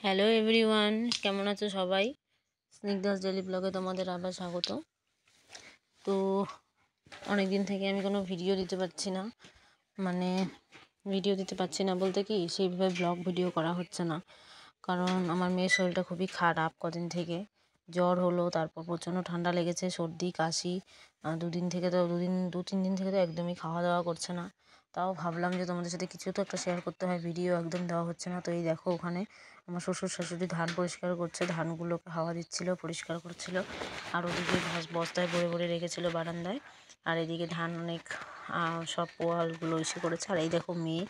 Hello everyone, কেমন আছো সবাই? স্নিগ্ধাস ডেলি ব্লগে তোমাদের আবার স্বাগত। তো অনেক দিন থেকে আমি কোনো ভিডিও দিতে পারছি না, ভিডিও দিতে পারছি না বলতে কি সেইভাবে ব্লগ ভিডিও করা হচ্ছে না, কারণ আমার মেয়ের শরীরটা খুবই খারাপ। কদিন থেকে জ্বর হলো, তারপর প্রচণ্ড ঠান্ডা লেগেছে, সর্দি কাশি। দু তিন দিন থেকে তো একদমই খাওয়া দাওয়া করছে না। তাও ভাবলাম যে তোমাদের সাথে কিছু তো একটা শেয়ার করতে হয়, ভিডিও একদম দেওয়া হচ্ছে না। তো এই দেখো, ওখানে আমার শ্বশুর শাশুড়ি ধান পরিষ্কার করছে, ধানগুলোকে হাওয়া দিচ্ছিল, পরিষ্কার করছিল। আর ওদিকে বস্তায় ভরে ভরে রেখেছিল বারান্দায়। আর এদিকে ধান অনেক সব পোয়ালগুলো এসে করেছে। আর এই দেখো, মেয়ে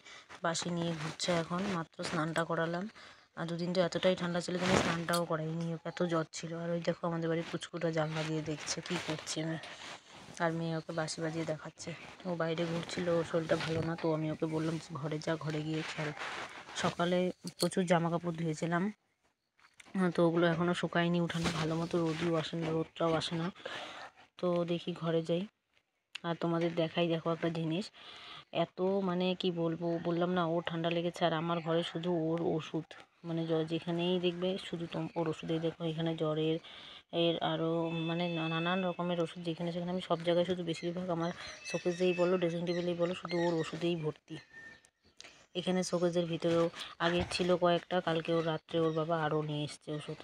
বাসি নিয়ে ঘুরছে, এখন মাত্র স্নানটা করালাম। আর দুদিন তো এতটাই ঠান্ডা ছিল যে আমি স্নানটাও করাইনি, ওকে এত জ্বর ছিল। আর ওই দেখো, আমাদের বাড়ির পুচকুটা জানলা দিয়ে দেখছে কী করছি আমি। আর মেয়ে ওকে বাঁশি বাজিয়ে দেখাচ্ছে। ও বাইরে ঘুরছিল, ওর শরীরটা ভালো না, তো আমি ওকে বললাম ঘরে যা, ঘরে গিয়ে খেল। সকালে প্রচুর জামা কাপড় ধুয়েছিলাম, তো ওগুলো এখনও শুকায়নি উঠানে, ভালো মতো রোদও আসে না, রোদটাও আসে না। তো দেখি ঘরে যাই। আর তোমাদের দেখাই, দেখো একটা জিনিস, এত কি বলবো, বললাম না ওর ঠান্ডা লেগেছে। আর আমার ঘরে শুধু ওর ওষুধ, জ্বর যেখানেই দেখবে শুধু ওর ওষুধেই। দেখো এখানে জ্বরের আরও নানান রকমের ওষুধ, যেখানে সেখানে আমি সব জায়গায় শুধু বেশিরভাগ আমার শোকেজেই বলো, ড্রেসিং টেবিলেই বলো, শুধু ওর ওষুধেই ভর্তি। এখানে শোকেজের ভিতরেও আগে ছিল কয়েকটা, কালকে ওর রাত্রে ওর বাবা আরও নিয়ে এসছে ওষুধ।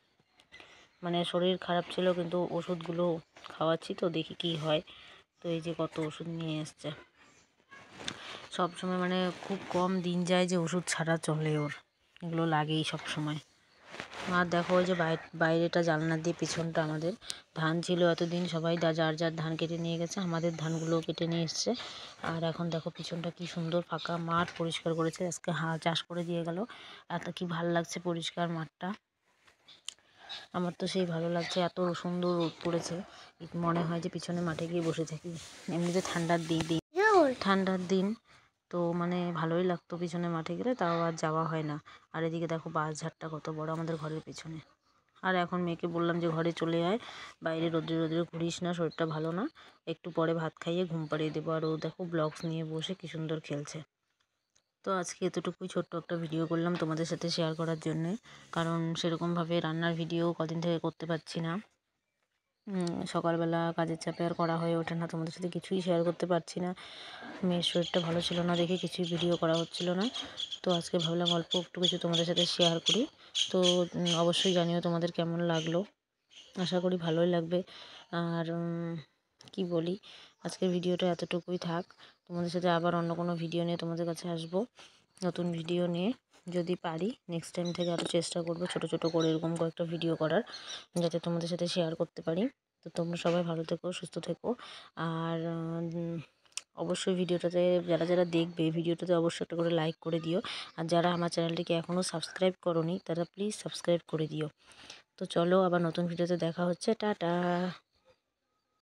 শরীর খারাপ ছিল কিন্তু ওষুধগুলো খাওয়াচ্ছি, তো দেখি কি হয়। তো এই যে কত ওষুধ নিয়ে এসছে। সবসময় খুব কম দিন যায় যে ওষুধ ছাড়া চলে, ওর এগুলো লাগেই সব সময়। আর দেখো, ওই যে বাইরেটা জানলা দিয়ে পিছনটা আমাদের ধান ছিল এতদিন, সবাই যার যার ধান কেটে নিয়ে গেছে, আমাদের ধানগুলোও কেটে নিয়ে এসছে। আর এখন দেখো পিছনটা কি সুন্দর ফাঁকা মাঠ, পরিষ্কার করেছে আজকে, চাষ করে দিয়ে গেল। এত কি ভালো লাগছে পরিষ্কার মাঠটা, আমার তো সেই ভালো লাগছে। এত সুন্দর রোদ পড়েছে, মনে হয় যে পিছনে মাঠে গিয়ে বসে থাকি। এমনিতে ঠান্ডার দিন তো ভালোই লাগতো পিছনে মাঠে গেলে, তাও আর যাওয়া হয় না। আর এদিকে দেখো বাঁশঝাড়টা কত বড় আমাদের ঘরের পিছনে। আর এখন মেয়েকে বললাম যে ঘরে চলে আয়, বাইরে রোদ্রে রোদ্রে ঘুরিস না, শরীরটা ভালো না, একটু পরে ভাত খাইয়ে ঘুম পাড়িয়ে দেবো। আর ও দেখো ব্লগস নিয়ে বসে কি সুন্দর খেলছে। তো আজকে এতটুকুই ছোট্ট একটা ভিডিও করলাম তোমাদের সাথে শেয়ার করার জন্যে, কারণ সেরকমভাবে রান্নার ভিডিও কদিন থেকে করতে পারছি না। সকালবেলা কাজের চাপে আর করা হয়ে ওঠে না, তোমাদের সাথে কিছুই শেয়ার করতে পারছি না। মেয়ের শরীরটা ভালো ছিল না দেখে কিছুই ভিডিও করা হচ্ছিল না। তো আজকে ভাবলাম অল্প একটু কিছু তোমাদের সাথে শেয়ার করি। তো অবশ্যই জানিও তোমাদের কেমন লাগলো, আশা করি ভালোই লাগবে। আর কি বলি, আজকের ভিডিওটা এতটুকুই থাক। তোমাদের সাথে আবার অন্য কোনো ভিডিও নিয়ে তোমাদের কাছে আসবো, নতুন ভিডিও নিয়ে। যদি পারি নেক্সট টাইম থেকে আরও চেষ্টা করবো ছোট ছোট করে এরকম কয়েকটা ভিডিও করার, যাতে তোমাদের সাথে শেয়ার করতে পারি। তো তোমরা সবাই ভালো থেকো, সুস্থ থেকো। আর অবশ্যই ভিডিওটাতে যারা যারা দেখবে, ভিডিওটাতে অবশ্যই একটা করে লাইক করে দিও। আর যারা আমার চ্যানেলটিকে এখনও সাবস্ক্রাইব করোনি, তারা প্লিজ সাবস্ক্রাইব করে দিও। তো চলো, আবার নতুন ভিডিওতে দেখা হচ্ছে, টাটা।